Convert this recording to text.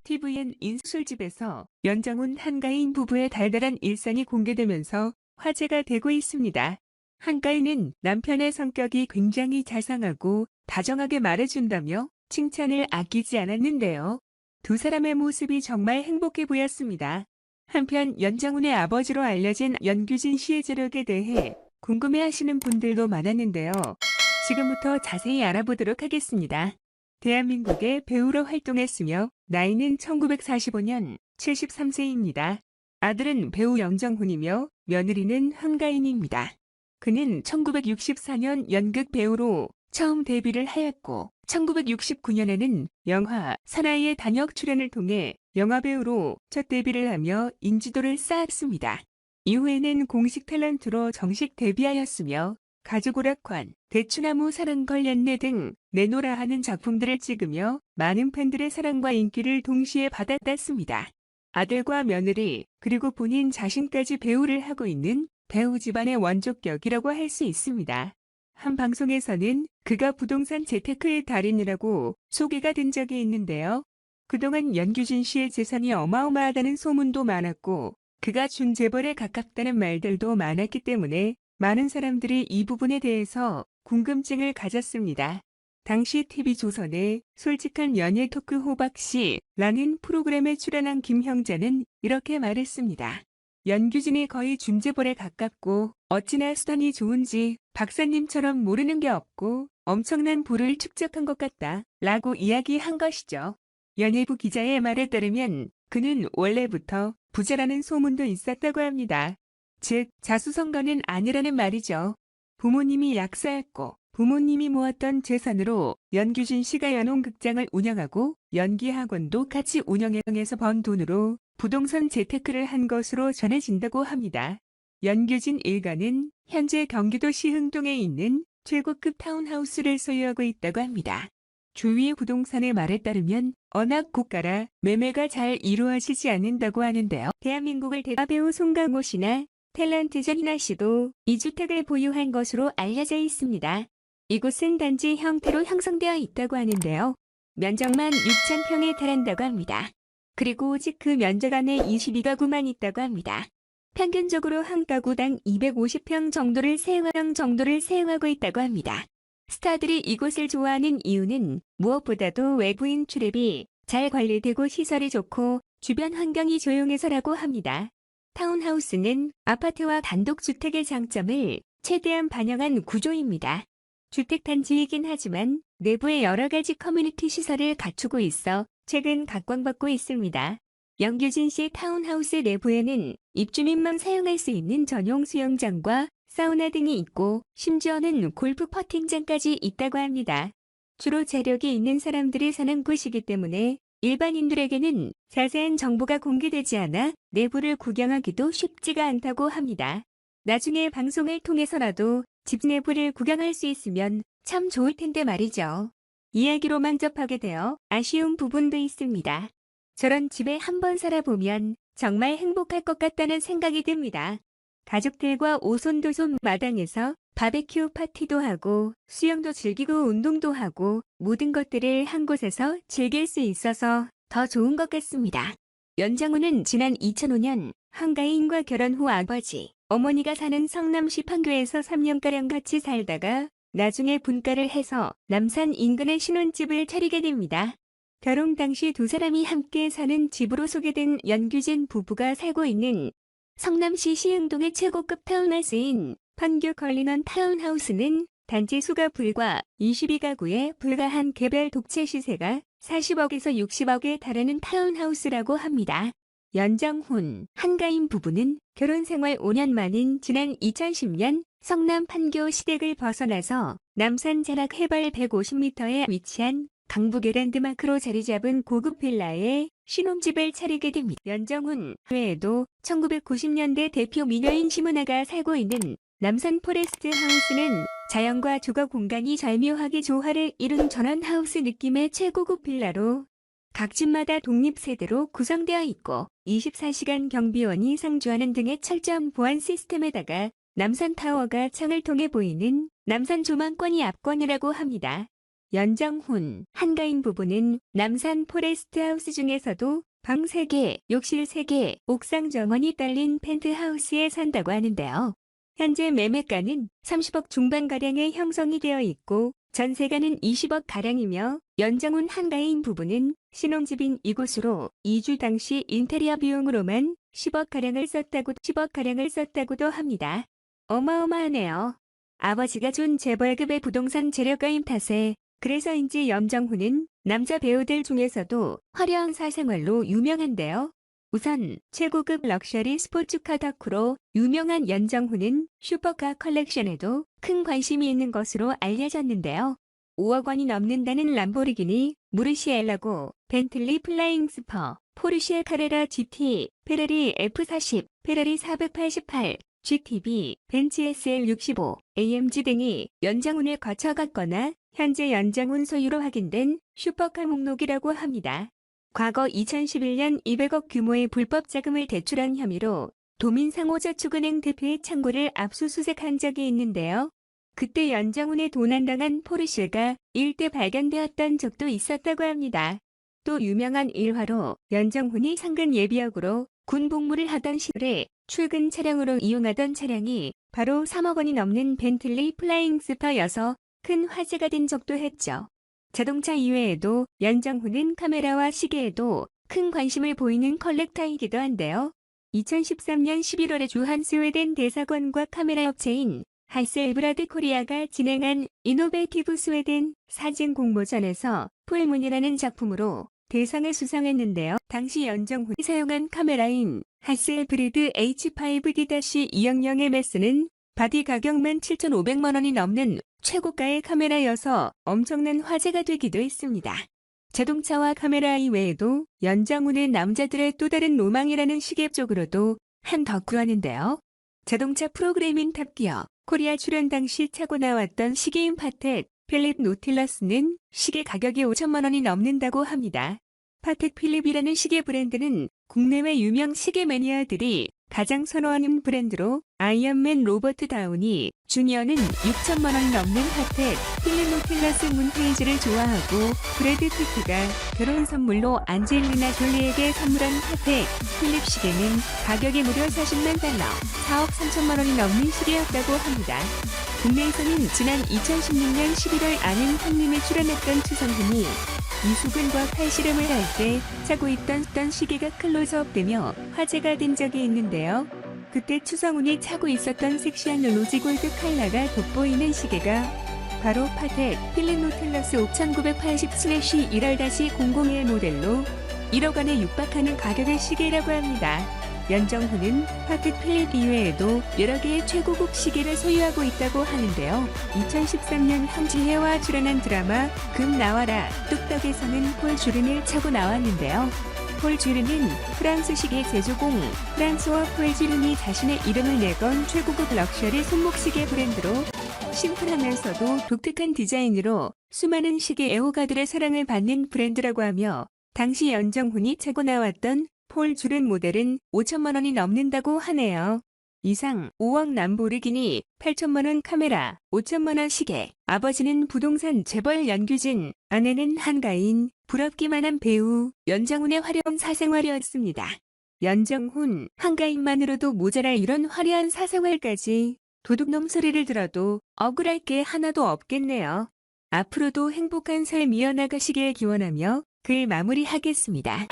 TVN 인술집에서 연장훈 한가인 부부의 달달한 일상이 공개되면서 화제가 되고 있습니다. 한가인은 남편의 성격이 굉장히 자상하고 다정하게 말해준다며 칭찬을 아끼지 않았는데요. 두 사람의 모습이 정말 행복해 보였습니다. 한편 연장훈의 아버지로 알려진 연규진 씨의 재력에 대해 궁금해하시는 분들도 많았는데요. 지금부터 자세히 알아보도록 하겠습니다. 대한민국의 배우로 활동했으며 나이는 1945년 73세입니다. 아들은 배우 연장훈이며 며느리는 한가인입니다. 그는 1964년 연극 배우로 처음 데뷔를 하였고 1969년에는 영화 사나이의 단역 출연을 통해 영화배우로 첫 데뷔를 하며 인지도를 쌓았습니다. 이후에는 공식 탤런트로 정식 데뷔하였으며 가족오락관, 대추나무 사랑걸렸네 등 내노라 하는 작품들을 찍으며 많은 팬들의 사랑과 인기를 동시에 받아땄습니다. 아들과 며느리 그리고 본인 자신까지 배우를 하고 있는 배우 집안의 원조격이라고 할 수 있습니다. 한 방송에서는 그가 부동산 재테크의 달인이라고 소개가 된 적이 있는데요. 그동안 연규진 씨의 재산이 어마어마하다는 소문도 많았고 그가 준 재벌에 가깝다는 말들도 많았기 때문에 많은 사람들이 이 부분에 대해서 궁금증을 가졌습니다. 당시 TV조선의 솔직한 연예 토크 호박씨라는 프로그램에 출연한 김형자는 이렇게 말했습니다. 연규진이 거의 준재벌에 가깝고 어찌나 수단이 좋은지 박사님처럼 모르는 게 없고 엄청난 부를 축적한 것 같다 라고 이야기한 것이죠. 연예부 기자의 말에 따르면 그는 원래부터 부자라는 소문도 있었다고 합니다. 즉 자수성가는 아니라는 말이죠. 부모님이 약사였고 부모님이 모았던 재산으로 연규진 씨가 연홍극장을 운영하고 연기학원도 같이 운영해서 번 돈으로 부동산 재테크를 한 것으로 전해진다고 합니다. 연규진 일가는 현재 경기도 시흥동에 있는 최고급 타운하우스를 소유하고 있다고 합니다. 주위의 부동산의 말에 따르면 워낙 고가라 매매가 잘 이루어지지 않는다고 하는데요. 대한민국을 대가 배우 송강호 씨나 탤런트 전인아 씨도 이 주택을 보유한 것으로 알려져 있습니다. 이곳은 단지 형태로 형성되어 있다고 하는데요. 면적만 6,000평에 달한다고 합니다. 그리고 오직 그 면적 안에 22가구만 있다고 합니다. 평균적으로 한 가구당 250평 정도를 사용하고 있다고 합니다. 스타들이 이곳을 좋아하는 이유는 무엇보다도 외부인 출입이 잘 관리되고 시설이 좋고 주변 환경이 조용해서라고 합니다. 타운하우스는 아파트와 단독주택의 장점을 최대한 반영한 구조입니다. 주택단지이긴 하지만 내부에 여러 가지 커뮤니티 시설을 갖추고 있어 최근 각광받고 있습니다. 연규진 씨 타운하우스 내부에는 입주민만 사용할 수 있는 전용 수영장과 사우나 등이 있고 심지어는 골프 퍼팅장까지 있다고 합니다. 주로 재력이 있는 사람들이 사는 곳이기 때문에 일반인들에게는 자세한 정보가 공개되지 않아 내부를 구경하기도 쉽지가 않다고 합니다. 나중에 방송을 통해서라도 집 내부를 구경할 수 있으면 참 좋을 텐데 말이죠. 이야기로만 접하게 되어 아쉬운 부분도 있습니다. 저런 집에 한번 살아보면 정말 행복할 것 같다는 생각이 듭니다. 가족들과 오손도손 마당에서 바베큐 파티도 하고 수영도 즐기고 운동도 하고 모든 것들을 한 곳에서 즐길 수 있어서 더 좋은 것 같습니다. 연장훈은 지난 2005년 한가인과 결혼 후 아버지, 어머니가 사는 성남시 판교에서 3년가량 같이 살다가 나중에 분가를 해서 남산 인근에 신혼집을 차리게 됩니다. 결혼 당시 두 사람이 함께 사는 집으로 소개된 연규진 부부가 살고 있는 성남시 시흥동의 최고급 타운하우스인 판교 걸린원 타운하우스는 단지 수가 불과 22가구에 불과한 개별 독채 시세가 40억에서 60억에 달하는 타운하우스라고 합니다. 연장훈, 한가인 부부는 결혼 생활 5년 만인 지난 2010년 성남 판교 시댁을 벗어나서 남산 자락 해발 150m에 위치한 강북의 랜드마크로 자리 잡은 고급 빌라에 신혼집을 차리게 됩니다. 연장훈 외에도 1990년대 대표 미녀인 심은하가 살고 있는 남산 포레스트 하우스는 자연과 주거 공간이 절묘하게 조화를 이룬 전원하우스 느낌의 최고급 빌라로 각 집마다 독립세대로 구성되어 있고 24시간 경비원이 상주하는 등의 철저한 보안 시스템에다가 남산타워가 창을 통해 보이는 남산 조망권이 압권이라고 합니다. 연정훈, 한가인 부부는 남산 포레스트하우스 중에서도 방 3개, 욕실 3개, 옥상 정원이 딸린 펜트하우스에 산다고 하는데요. 현재 매매가는 30억 중반가량에 형성이 되어 있고 전세가는 20억가량이며 연정훈 한가인 부부는 신혼집인 이곳으로 이주 당시 인테리어 비용으로만 10억가량을 썼다고도 합니다. 어마어마하네요. 아버지가 준 재벌급의 부동산 재력가인 탓에 그래서인지 연정훈은 남자 배우들 중에서도 화려한 사생활로 유명한데요. 우선 최고급 럭셔리 스포츠카 덕후로 유명한 연정훈은 슈퍼카 컬렉션에도 큰 관심이 있는 것으로 알려졌는데요. 5억 원이 넘는다는 람보르기니 무르시엘라고, 벤틀리 플라잉 스퍼, 포르쉐 카레라 GT, 페라리 F40, 페라리 488, GTB, 벤츠 SL65, AMG 등이 연정훈을 거쳐갔거나 현재 연정훈 소유로 확인된 슈퍼카 목록이라고 합니다. 과거 2011년 200억 규모의 불법 자금을 대출한 혐의로 도민상호저축은행 대표의 창고를 압수수색한 적이 있는데요. 그때 연정훈의 도난당한 포르쉐가 일대 발견되었던 적도 있었다고 합니다. 또 유명한 일화로 연정훈이 상근 예비역으로 군 복무를 하던 시절에 출근 차량으로 이용하던 차량이 바로 3억 원이 넘는 벤틀리 플라잉 스퍼여서 큰 화제가 된 적도 했죠. 자동차 이외에도 연정훈은 카메라와 시계에도 큰 관심을 보이는 컬렉터이기도 한데요. 2013년 11월에 주한 스웨덴 대사관과 카메라 업체인 하셀브라드 코리아가 진행한 이노베이티브 스웨덴 사진 공모전에서 풀문이라는 작품으로 대상을 수상했는데요. 당시 연정훈이 사용한 카메라인 하셀브리드 H5D-200MS는 바디 가격만 7,500만 원이 넘는 최고가의 카메라여서 엄청난 화제가 되기도 했습니다. 자동차와 카메라 이외에도 연정훈은 남자들의 또 다른 로망이라는 시계 쪽으로도 한 덕후하는데요. 자동차 프로그램인 탑기어 코리아 출연 당시 차고 나왔던 시계인 파텍 필립 노틸러스는 시계 가격이 5천만 원이 넘는다고 합니다. 파텍 필립이라는 시계 브랜드는 국내외 유명 시계 매니아들이 가장 선호하는 브랜드로 아이언맨 로버트 다우니 주니어는 6천만 원이 넘는 파텍 필립 노틸러스 문테이지를 좋아하고 브래드 피트가 결혼 선물로 안젤리나 졸리에게 선물한 파텍 필립 시계는 가격이 무려 40만 달러, 4억 3천만 원이 넘는 시계였다고 합니다. 국내에서는 지난 2016년 11월 아는 형님에 출연했던 추성훈이 이수근과 팔씨름을 할 때 차고 있던 시계가 클로즈업되며 화제가 된 적이 있는데요. 그때 추성훈이 차고 있었던 섹시한 로지 골드 칼라가 돋보이는 시계가 바로 파텍 필립 노틸러스 5980/1월-00의 모델로 1억 원에 육박하는 가격의 시계라고 합니다. 연정훈은 파텍 필립 이외에도 여러 개의 최고급 시계를 소유하고 있다고 하는데요. 2013년 황지혜와 출연한 드라마 금 나와라 뚝딱에서는 폴 주른을 차고 나왔는데요. 폴 주른은 프랑스 시계 제조공 프랑스와 폴 주른이 자신의 이름을 내건 최고급 럭셔리 손목시계 브랜드로 심플하면서도 독특한 디자인으로 수많은 시계 애호가들의 사랑을 받는 브랜드라고 하며 당시 연정훈이 차고 나왔던 폴 주른 모델은 5천만 원이 넘는다고 하네요. 이상 5억 람보르기니, 8천만 원 카메라, 5천만 원 시계, 아버지는 부동산 재벌 연규진, 아내는 한가인, 부럽기만 한 배우, 연정훈의 화려한 사생활이었습니다. 연정훈, 한가인만으로도 모자랄 이런 화려한 사생활까지 도둑놈 소리를 들어도 억울할 게 하나도 없겠네요. 앞으로도 행복한 삶 이어나가시길 기원하며 글 마무리하겠습니다.